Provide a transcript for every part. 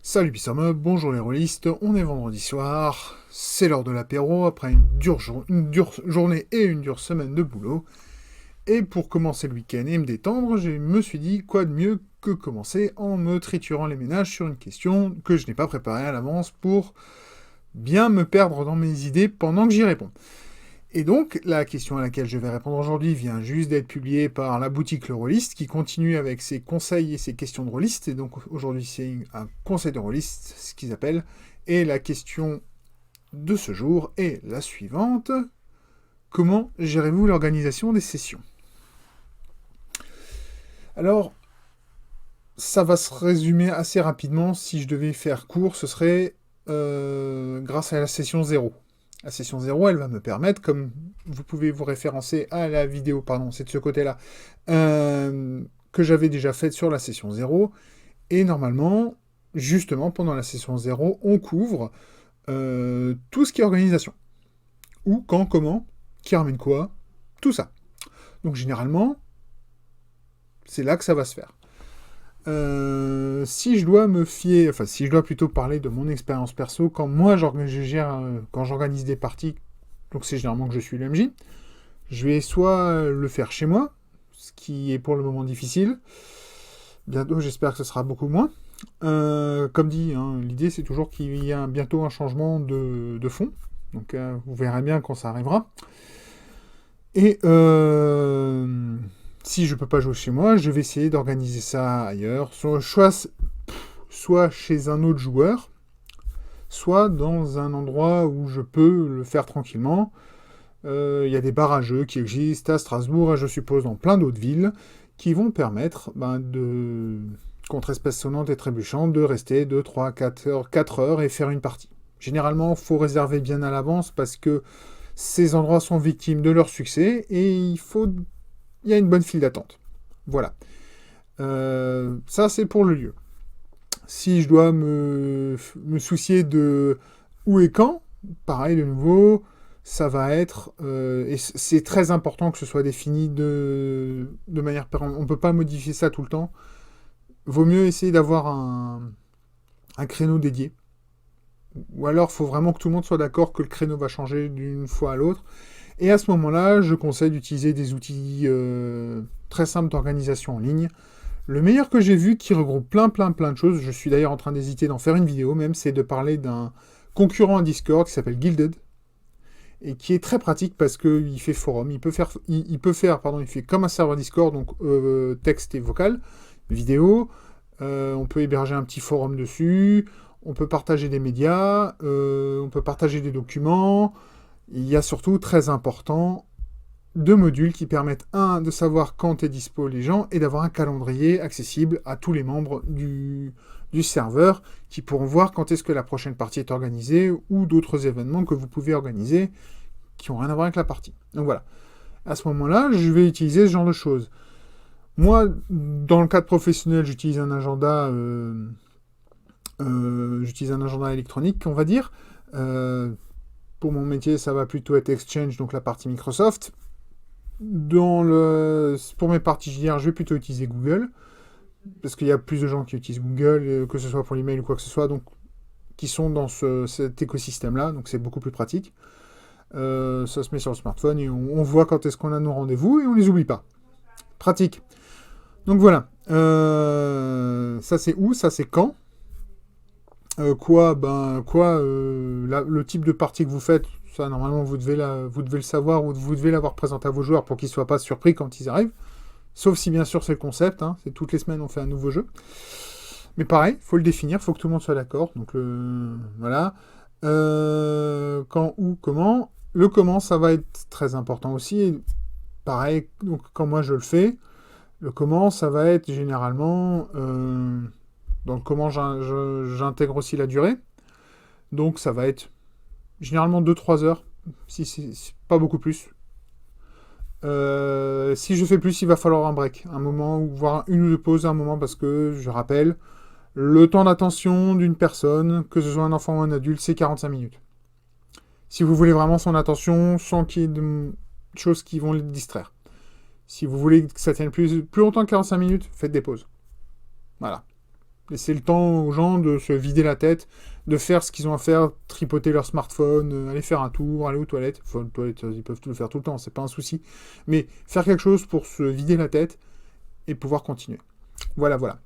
Salut Pissama, bonjour les rôlistes, on est vendredi soir, c'est l'heure de l'apéro après une dure journée et une dure semaine de boulot. Et pour commencer le week-end et me détendre, je me suis dit quoi de mieux que commencer en me triturant les ménages sur une question que je n'ai pas préparée à l'avance pour bien me perdre dans mes idées pendant que j'y réponds. Et donc, la question à laquelle je vais répondre aujourd'hui vient juste d'être publiée par la boutique Le Rôliste, qui continue avec ses conseils et ses questions de rôliste. Et donc, aujourd'hui, c'est un conseil de rôliste, ce qu'ils appellent. Et la question de ce jour est la suivante. Comment gérez-vous l'organisation des sessions? Alors, ça va se résumer assez rapidement. Si je devais faire court, ce serait grâce à la session 0. La session 0, elle va me permettre, comme vous pouvez vous référencer à la vidéo, pardon, c'est de ce côté-là, que j'avais déjà faite sur la session 0. Et normalement, justement, pendant la session 0, on couvre tout ce qui est organisation. Où, quand, comment, qui ramène quoi, tout ça. Donc généralement, c'est là que ça va se faire. Si je dois me fier, enfin si je dois plutôt parler de mon expérience perso, quand moi quand j'organise des parties, donc c'est généralement que je suis le MJ, je vais soit le faire chez moi, ce qui est pour le moment difficile. Bientôt, j'espère que ce sera beaucoup moins. Comme dit, hein, l'idée c'est toujours qu'il y ait bientôt un changement de fond. Donc vous verrez bien quand ça arrivera. Et si je peux pas jouer chez moi, je vais essayer d'organiser ça ailleurs, soit chez un autre joueur, soit dans un endroit où je peux le faire tranquillement. Il y a des bars à jeux qui existent à Strasbourg et je suppose dans plein d'autres villes qui vont permettre contre espèce sonnante et trébuchante, de rester 2, 3, 4 heures et faire une partie. Généralement, il faut réserver bien à l'avance parce que ces endroits sont victimes de leur succès et il y a une bonne file d'attente. Voilà. Ça, c'est pour le lieu. Si je dois me soucier de où et quand, pareil de nouveau, ça va être... et c'est très important que ce soit défini de manière pérenne. On ne peut pas modifier ça tout le temps. Vaut mieux essayer d'avoir un créneau dédié. Ou alors, il faut vraiment que tout le monde soit d'accord que le créneau va changer d'une fois à l'autre. Et à ce moment-là, je conseille d'utiliser des outils très simples d'organisation en ligne. Le meilleur que j'ai vu, qui regroupe plein de choses, je suis d'ailleurs en train d'hésiter d'en faire une vidéo même, c'est de parler d'un concurrent à Discord qui s'appelle Guilded, et qui est très pratique parce qu'il fait forum, il fait comme un serveur Discord, donc texte et vocal, vidéo, on peut héberger un petit forum dessus, on peut partager des médias, on peut partager des documents. Il y a surtout, très important, 2 modules qui permettent, de savoir quand est dispo les gens, et d'avoir un calendrier accessible à tous les membres du serveur, qui pourront voir quand est-ce que la prochaine partie est organisée, ou d'autres événements que vous pouvez organiser, qui n'ont rien à voir avec la partie. Donc voilà. À ce moment-là, je vais utiliser ce genre de choses. Moi, dans le cadre professionnel, j'utilise un agenda électronique, on va dire. Pour mon métier, ça va plutôt être Exchange, donc la partie Microsoft. Pour mes parties JR, je vais plutôt utiliser Google, parce qu'il y a plus de gens qui utilisent Google, que ce soit pour l'email ou quoi que ce soit, donc qui sont dans cet écosystème-là, donc c'est beaucoup plus pratique. Ça se met sur le smartphone et on voit quand est-ce qu'on a nos rendez-vous et on les oublie pas. Pratique. Donc voilà. Ça c'est où? Ça c'est quand? Le type de partie que vous faites, ça normalement vous devez le savoir ou vous devez l'avoir présenté à vos joueurs pour qu'ils ne soient pas surpris quand ils arrivent. Sauf si bien sûr c'est le concept, hein, c'est toutes les semaines on fait un nouveau jeu. Mais pareil, il faut le définir, il faut que tout le monde soit d'accord. Donc voilà. Quand, où, comment. Le comment, ça va être très important aussi. Et pareil, donc quand moi je le fais, le comment, ça va être généralement... dans le comment, j'intègre aussi la durée. Donc ça va être généralement 2-3 heures, si c'est pas beaucoup plus. Si je fais plus, il va falloir un break, un moment, voire une ou deux pauses à un moment, parce que, je rappelle, le temps d'attention d'une personne, que ce soit un enfant ou un adulte, c'est 45 minutes. Si vous voulez vraiment son attention, sans qu'il y ait de choses qui vont le distraire. Si vous voulez que ça tienne plus longtemps que 45 minutes, faites des pauses. Voilà. Laisser le temps aux gens de se vider la tête, de faire ce qu'ils ont à faire, tripoter leur smartphone, aller faire un tour, aller aux toilettes. Enfin, aux toilettes, ils peuvent tout le faire tout le temps, c'est pas un souci. Mais faire quelque chose pour se vider la tête et pouvoir continuer. Voilà, voilà.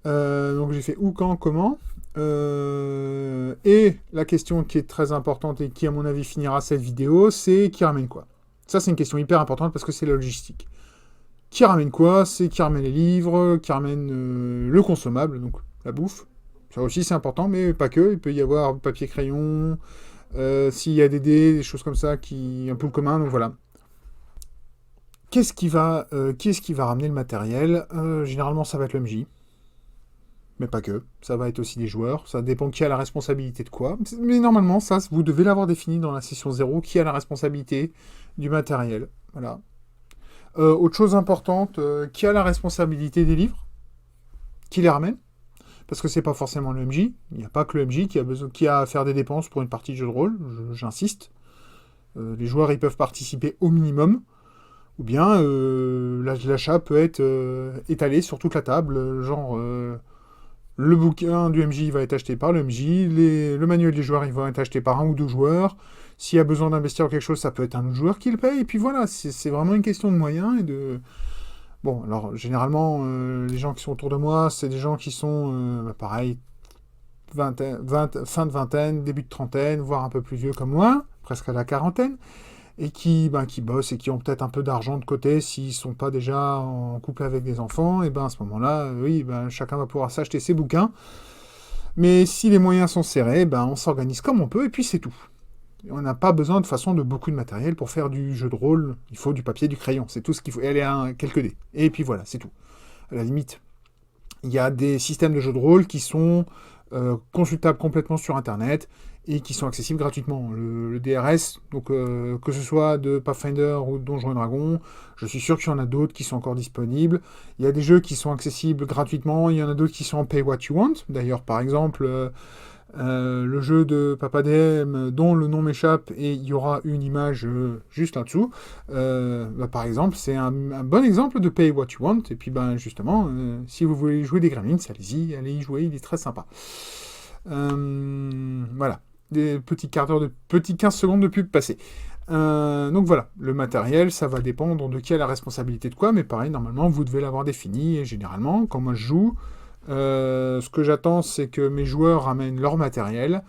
Donc j'ai fait où, quand, comment. Et la question qui est très importante et qui, à mon avis, finira cette vidéo, c'est qui ramène quoi. Ça, c'est une question hyper importante parce que c'est la logistique. Qui ramène quoi? C'est qui ramène les livres, qui ramène le consommable, donc la bouffe. Ça aussi, c'est important, mais pas que. Il peut y avoir papier, crayon, s'il y a des dés, des choses comme ça, un peu commun, donc voilà. Qui est-ce qui va ramener le matériel? Généralement, ça va être l'MJ. Mais pas que. Ça va être aussi des joueurs. Ça dépend qui a la responsabilité de quoi. Mais normalement, ça, vous devez l'avoir défini dans la session 0, qui a la responsabilité du matériel. Voilà. Autre chose importante, qui a la responsabilité des livres? Qui les ramène? Parce que c'est pas forcément le MJ. Il n'y a pas que le MJ qui a à faire des dépenses pour une partie de jeu de rôle. J'insiste. Les joueurs, ils peuvent participer au minimum. Ou bien, l'achat peut être étalé sur toute la table. Genre, le bouquin du MJ va être acheté par le MJ. Le manuel des joueurs, il va être acheté par un ou deux joueurs. S'il y a besoin d'investir dans quelque chose, ça peut être un autre joueur qui le paye. Et puis voilà, c'est vraiment une question de moyens et de... Bon, alors, généralement, les gens qui sont autour de moi, c'est des gens qui sont, pareil, fin de vingtaine, début de trentaine, voire un peu plus vieux comme moi, presque à la quarantaine, et qui bossent et qui ont peut-être un peu d'argent de côté s'ils ne sont pas déjà en couple avec des enfants. Et à ce moment-là, oui, chacun va pouvoir s'acheter ses bouquins. Mais si les moyens sont serrés, on s'organise comme on peut, et puis c'est tout. On n'a pas besoin de façon de beaucoup de matériel pour faire du jeu de rôle. Il faut du papier, du crayon. C'est tout ce qu'il faut. Et aller à quelques dés. Et puis voilà, c'est tout. À la limite, il y a des systèmes de jeux de rôle qui sont consultables complètement sur Internet et qui sont accessibles gratuitement. Le DRS, donc que ce soit de Pathfinder ou de Donjons et Dragons, je suis sûr qu'il y en a d'autres qui sont encore disponibles. Il y a des jeux qui sont accessibles gratuitement. Il y en a d'autres qui sont en Pay What You Want. D'ailleurs, par exemple... le jeu de Papa DM dont le nom m'échappe et il y aura une image juste là-dessous, par exemple, c'est un bon exemple de Pay What You Want. Et puis justement, si vous voulez jouer des Gremlins, allez-y, allez y jouer, il est très sympa. Voilà, des petits quarts d'heure, petits 15 secondes de pub passées. Donc voilà, le matériel, ça va dépendre de qui a la responsabilité de quoi, mais pareil, normalement, vous devez l'avoir défini, et généralement, quand moi je joue, ce que j'attends, c'est que mes joueurs ramènent leur matériel.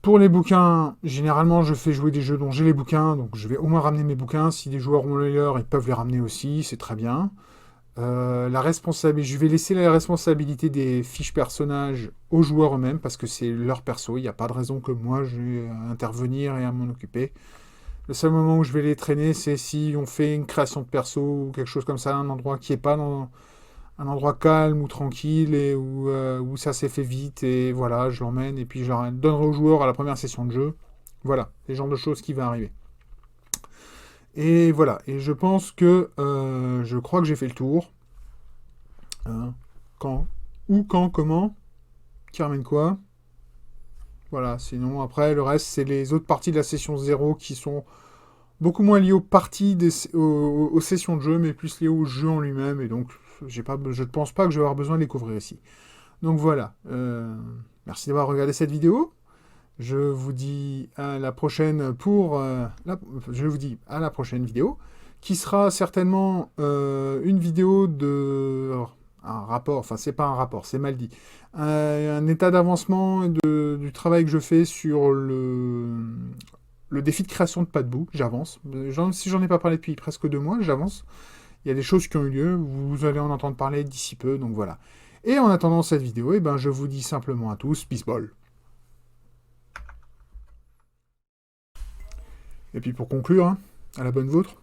Pour les bouquins, généralement, je fais jouer des jeux dont j'ai les bouquins, donc je vais au moins ramener mes bouquins. Si des joueurs ont les leurs, ils peuvent les ramener aussi, c'est très bien. Je vais laisser la responsabilité des fiches personnages aux joueurs eux-mêmes, parce que c'est leur perso, il n'y a pas de raison que moi, je vais intervenir et à m'en occuper. Le seul moment où je vais les traîner, c'est si on fait une création de perso ou quelque chose comme ça, un endroit qui n'est pas dans... un endroit calme ou tranquille et où ça s'est fait vite et voilà, je l'emmène et puis je le donnerai aux joueurs à la première session de jeu. Voilà, les genres de choses qui vont arriver. Et voilà, et je pense que je crois que j'ai fait le tour. Quand, comment, qui ramène quoi. Voilà, sinon après le reste c'est les autres parties de la session 0 qui sont beaucoup moins liées aux parties aux sessions de jeu, mais plus liées au jeu en lui-même, et donc je ne pense pas que je vais avoir besoin de les couvrir ici. Donc voilà, merci d'avoir regardé cette vidéo. Je vous dis à la prochaine je vous dis à la prochaine vidéo, qui sera certainement une vidéo de un rapport, enfin c'est pas un rapport, c'est mal dit, un état d'avancement du travail que je fais sur le défi de création de Padbou. J'avance. Si j'en ai pas parlé depuis presque 2 mois, j'avance. Il y a des choses qui ont eu lieu, vous allez en entendre parler d'ici peu, donc voilà. Et en attendant cette vidéo, je vous dis simplement à tous, peace ball. Et puis pour conclure, à la bonne vôtre.